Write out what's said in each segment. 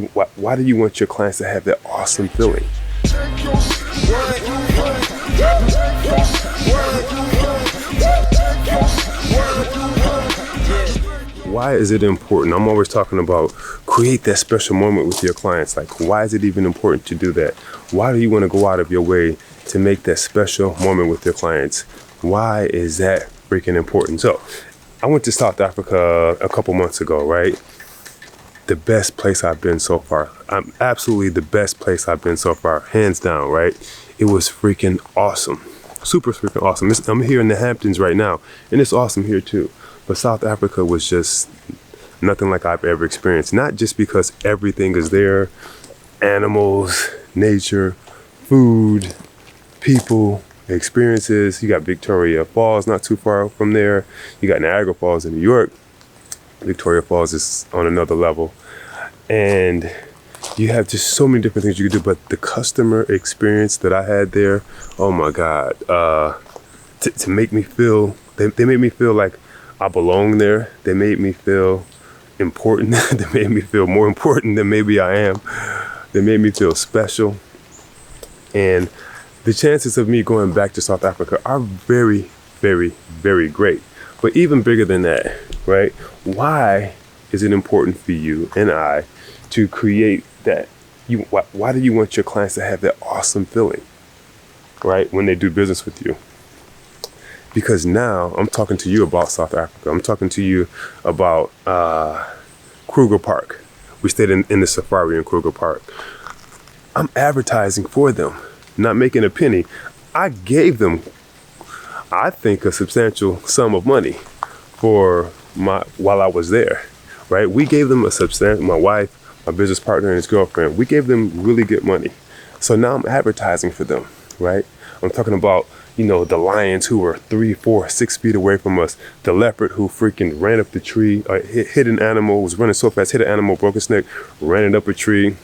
why do you want your clients to have that awesome feeling? Why is it important? I'm always talking about create that special moment with your clients. Like, why is it even important to do that? Why do you want to go out of your way to make that special moment with your clients? Why is that freaking important? So I went to South Africa a couple months ago, right? The best place I've been so far. I'm absolutely the best place I've been so far, hands down, right? It was freaking awesome. Super freaking awesome. I'm here in the Hamptons right now, and it's awesome here too. But South Africa was just nothing like I've ever experienced. Not just because everything is there, animals, nature, food, people, experiences. You got Victoria Falls not too far from there. You got Niagara Falls in New York. Victoria Falls is on another level. And you have just so many different things you can do. But the customer experience that I had there, oh my God, to make me feel, they made me feel like I belong there. They made me feel important. They made me feel more important than maybe I am. They made me feel special. And the chances of me going back to South Africa are very, very, very great. But even bigger than that, right? Why is it important for you and I to create that? Why do you want your clients to have that awesome feeling, right, when they do business with you? Because now I'm talking to you about South Africa. I'm talking to you about KRUGAR Park. We stayed in the safari in KRUGAR Park. I'm advertising for them, not making a penny. I gave them, I think, a substantial sum of money while I was there, right? We gave them my wife, my business partner, and his girlfriend, we gave them really good money. So now I'm advertising for them, right? I'm talking about, the lions who were 3, 4, 6 feet away from us, the leopard who freaking ran up the tree, hit an animal, was running so fast, hit an animal, broke its neck, ran it up a tree.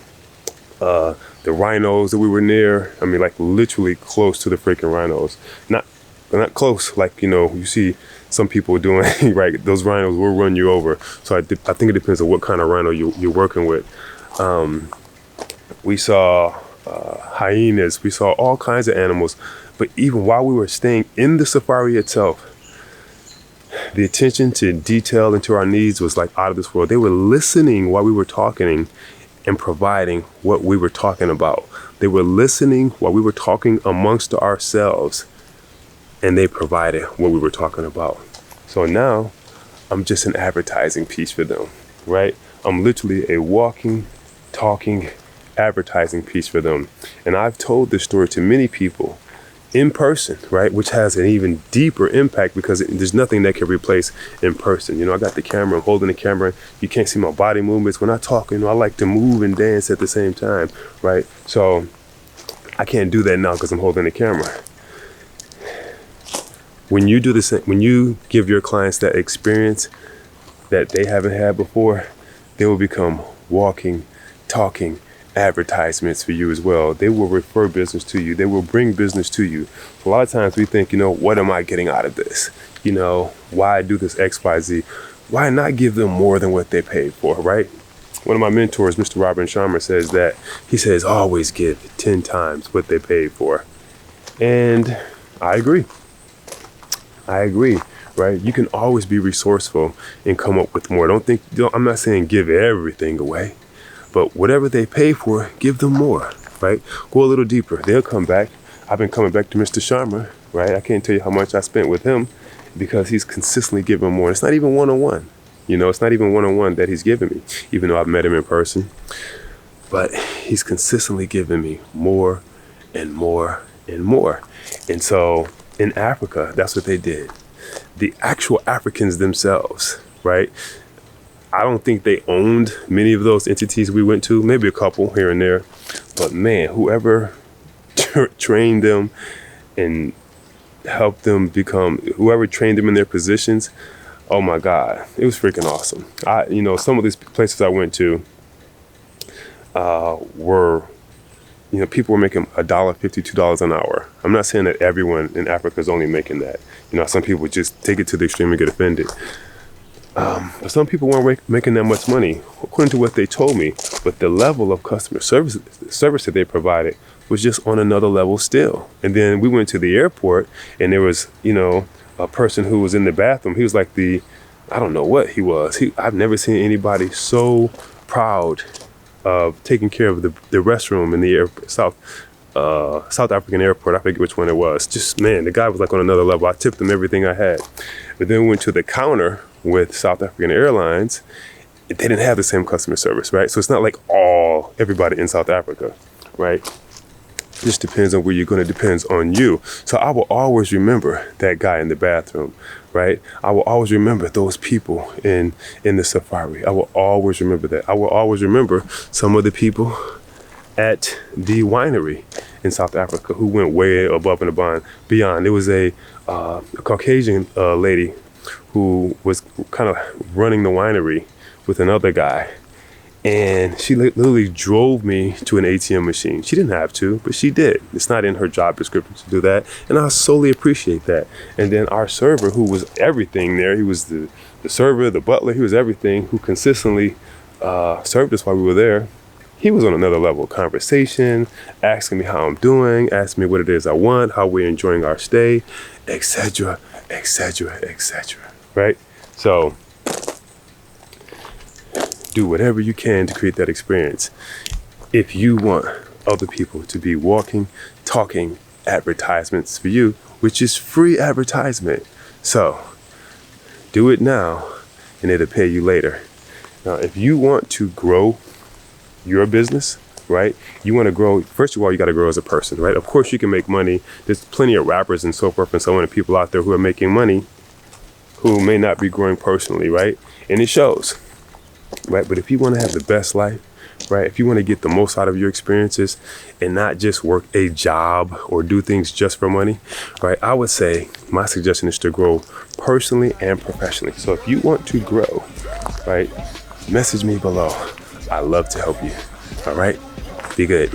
The rhinos that we were near, like literally close to the freaking rhinos. Not close, like, you see some people doing, right? Those rhinos will run you over. So I think it depends on what kind of rhino you're working with. We saw hyenas, we saw all kinds of animals. But even while we were staying in the safari itself, the attention to detail and to our needs was like out of this world. They were listening while we were talking and providing what we were talking about. They were listening while we were talking amongst ourselves, and they provided what we were talking about. So now I'm just an advertising piece for them, right? I'm literally a walking, talking, advertising piece for them. And I've told this story to many people in person, right? Which has an even deeper impact because there's nothing that can replace in person. I got the camera, I'm holding the camera. You can't see my body movements. When I talk, I like to move and dance at the same time, right? So I can't do that now because I'm holding the camera. When you do this, when you give your clients that experience that they haven't had before, they will become walking, talking advertisements for you as well. They will refer business to you. They will bring business to you. So a lot of times we think, what am I getting out of this? Why do this X, Y, Z? Why not give them more than what they paid for, right? One of my mentors, Mr. Robin Sharma, says that. He says, always give 10 times what they paid for. And I agree, right? You can always be resourceful and come up with more. I'm not saying give everything away, but whatever they pay for, give them more, right? Go a little deeper. They'll come back. I've been coming back to Mr. Sharma, right? I can't tell you how much I spent with him because he's consistently giving more. It's not even one-on-one. It's not even one-on-one that he's giving me, even though I've met him in person. But he's consistently giving me more and more and more. And so in Africa, that's what they did. The actual Africans themselves, right? I don't think they owned many of those entities we went to, maybe a couple here and there. But man, whoever trained them and helped them whoever trained them in their positions, oh my God, it was freaking awesome. Some of these places I went to were, people were making $1.50, $2 an hour. I'm not saying that everyone in Africa is only making that. Some people just take it to the extreme and get offended. But some people weren't making that much money, according to what they told me. But the level of customer service that they provided was just on another level still. And then we went to the airport, and there was, a person who was in the bathroom. He was like I don't know what he was. I've never seen anybody so proud of taking care of the restroom in the South African airport. I forget which one it was. Just, man, the guy was like on another level. I tipped him everything I had. But then we went to the counter with South African Airlines. They didn't have the same customer service, right? So it's not like everybody in South Africa, right? It just depends on where you're going. It depends on you. So I will always remember that guy in the bathroom, right? I will always remember those people in the safari. I will always remember that. I will always remember some of the people at the winery in South Africa who went way above and beyond. There was a Caucasian lady who was kind of running the winery with another guy. And she literally drove me to an ATM machine. She didn't have to, but she did. It's not in her job description to do that. And I solely appreciate that. And then our server, who was everything there, he was the server, the butler, he was everything, who consistently served us while we were there. He was on another level of conversation, asking me how I'm doing, asking me what it is I want, how we're enjoying our stay, etc., etc., etc. Right? So do whatever you can to create that experience. If you want other people to be walking, talking advertisements for you, which is free advertisement. So do it now and it'll pay you later. Now, if you want to grow your business, right? You want to grow, first of all, you got to grow as a person, right? Of course you can make money. There's plenty of rappers and so forth and so on and people out there who are making money who may not be growing personally, right? And it shows. Right? But if you want to have the best life, right? If you want to get the most out of your experiences and not just work a job or do things just for money, right? I would say my suggestion is to grow personally and professionally. So if you want to grow, right? Message me below. I love to help you. All right? Be good.